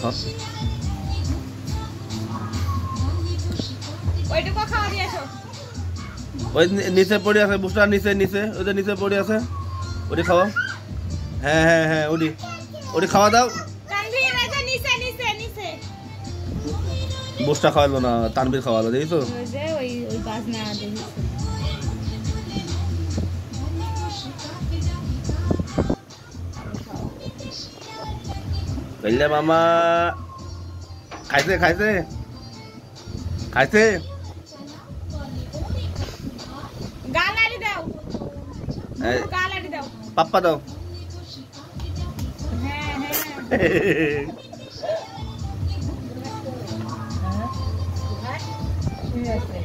সব ওইটুকু খাওয়া দিয়ে আসো। ওই নিচে পড়ে আছে বুসটা, নিচে নিচে ওই যে নিচে পড়ে আছে, ওটি খাওয়া। হ্যাঁ হ্যাঁ হ্যাঁ, ওটি ওটি খাওয়া দাও। তানভীর এই যে নিচে নিচে নিচে। বুসটা খাওয়ালো না, তানভীর খাওয়ালো, দেখি তো। ওই যে ওই বাজনা দেখিস। বললে মামা খাইছে খাইছে খাইছে। গালাড়ি দাও, গালাড়ি দাও, পাপ্পা দাও। হ্যাঁ হ্যাঁ ঠিক আছে।